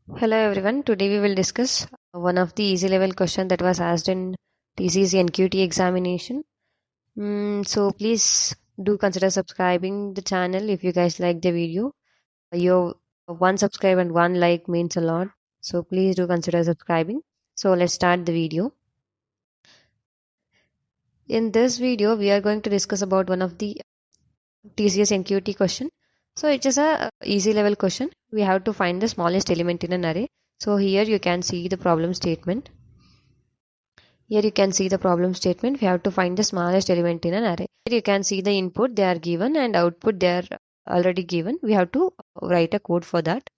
Hello everyone. Today we will discuss one of the easy level question that was asked in TCS NQT examination. So please do consider subscribing the channel if you guys like the video. Your one subscribe and one like means a lot. So please do consider subscribing. So let's start the video. In this video, we are going to discuss about one of the TCS NQT question. So it is a easy level question. We have to find the smallest element in an array. So here you can see the problem statement. Here you can see the problem statement. We have to find the smallest element in an array. Here you can see the input they are given and output they are already given. We have to write a code for that.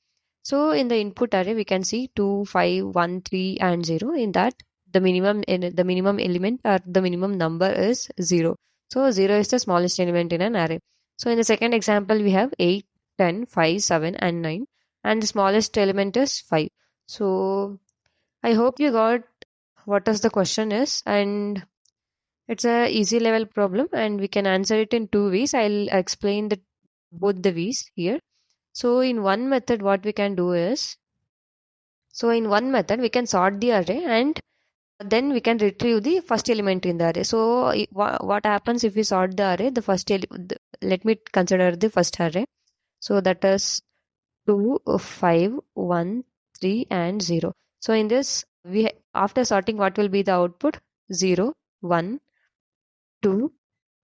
So in the input array, we can see 2, 5, 1, 3 and 0. In that, the minimum element or the minimum number is 0. So 0 is the smallest element in an array. So in the second example, we have 8, 10, 5, 7 and 9. And the smallest element is 5. So I hope you got what is the question is, and it's a easy level problem and we can answer it in two ways. I'll explain both the ways here. So in one method what we can do is, we can sort the array and then we can retrieve the first element in the array. So what happens if we sort the array? Let me consider the first array. So that is 2, 5, 1, 3 and 0. So in this, after sorting, what will be the output? 0, 1, 2,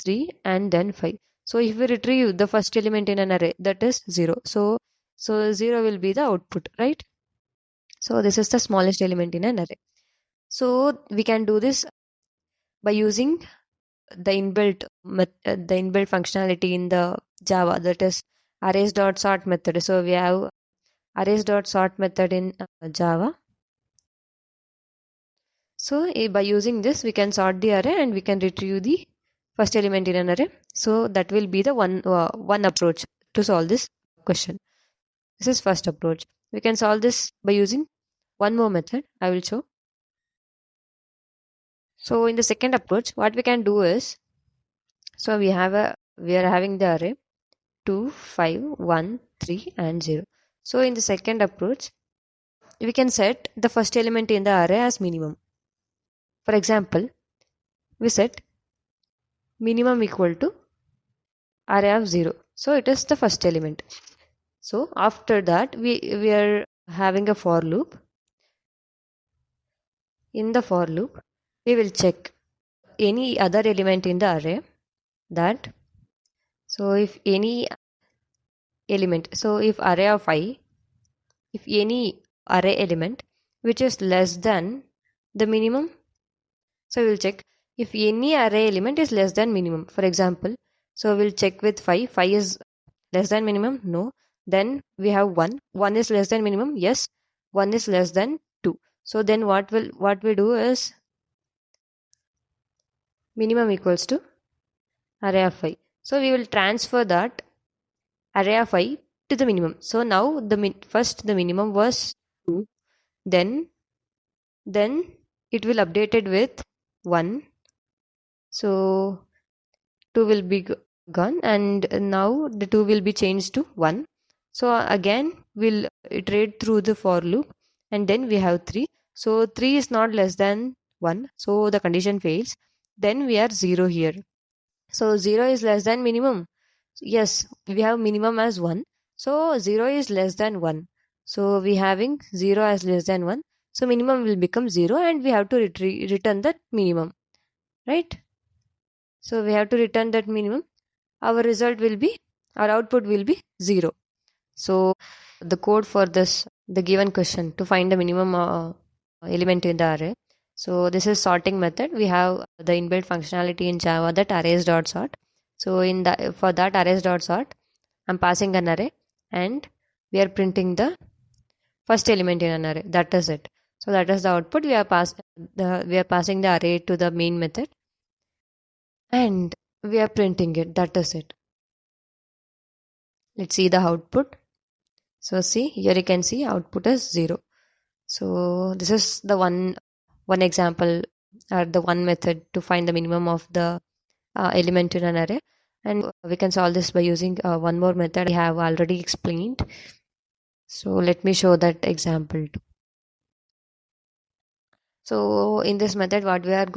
3 and then 5. So if we retrieve the first element in an array, that is 0. So 0 will be the output, right? So this is the smallest element in an array. So we can do this by using the inbuilt functionality in the Java, that is arrays.sort method. So we have arrays.sort method in Java. So by using this, we can sort the array and we can retrieve the first element in an array. So that will be the one approach to solve this question. This is first approach. We can solve this by using one more method. I will show. So in the second approach, what we can do is, so we are having the array 2, 5, 1, 3 and 0. So in the second approach, we can set the first element in the array as minimum. For example, we set minimum equal to array of 0. So it is the first element. So after that, we are having a for loop. In the for loop, we will check any other element in the array that. So if any element, so if array of I, if any array element which is less than the minimum, so we will check if any array element is less than minimum. For example, so we'll check with 5. 5 is less than minimum? No. Then we have 1. 1 is less than minimum? Yes. 1 is less than 2. So then what we do is minimum equals to array of I. So we will transfer that array of I to the minimum. So now first the minimum was 2. Then it will updated with 1. So 2 will be gone and now the 2 will be changed to 1. So again we'll iterate through the for loop and then we have 3. So 3 is not less than 1. So the condition fails. Then we are 0 here. So 0 is less than minimum. Yes, we have minimum as 1. So 0 is less than 1. So we having 0 as less than 1. So minimum will become 0 and we have to return that minimum. Right? So we have to return that minimum. Our output will be 0. So the code for the given question to find the minimum element in the array. So this is sorting method. We have the inbuilt functionality in Java, that arrays.sort. So for that arrays.sort, I'm passing an array and we are printing the first element in an array. That is it. So that is the output. We are passing the array to the main method and we are printing it. That is it. Let's see the output. So see, here you can see output is 0. So this is the one example or the one method to find the minimum of the element in an array. And we can solve this by using one more method I have already explained. So let me show that example too. So in this method, what we are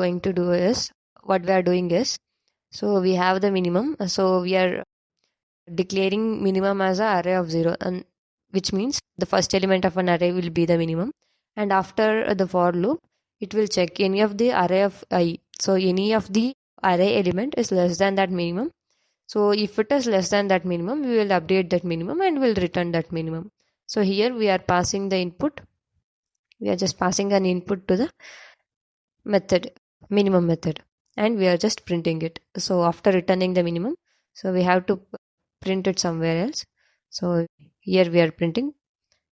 doing is, so we have the minimum. So we are declaring minimum as a array of 0, and which means the first element of an array will be the minimum. And after the for loop, it will check any of the array of I. So any of the array element is less than that minimum. So if it is less than that minimum, we will update that minimum and will return that minimum. So here we are passing the input. We are just passing an input to the method, minimum method, and we are just printing it. So after returning the minimum, so we have to print it somewhere else. So here we are printing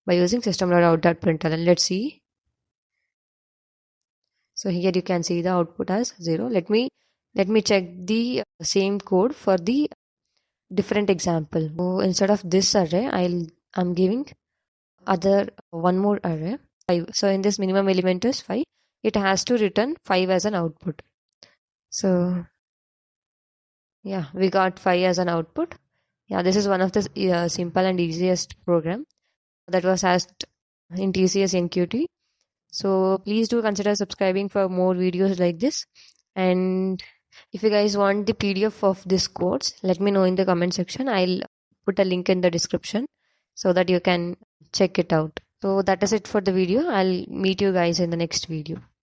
by using system.out.println. Let's see. So here you can see the output as 0. Let me check the same code for the different example. So instead of this array, I'm giving one more array, 5. So in this minimum element is 5. It has to return 5 as an output. So yeah, we got 5 as an output. Yeah, this is one of the simple and easiest program that was asked in TCS NQT. So please do consider subscribing for more videos like this. And if you guys want the PDF of this course, let me know in the comment section. I'll put a link in the description so that you can check it out. So that is it for the video. I'll meet you guys in the next video.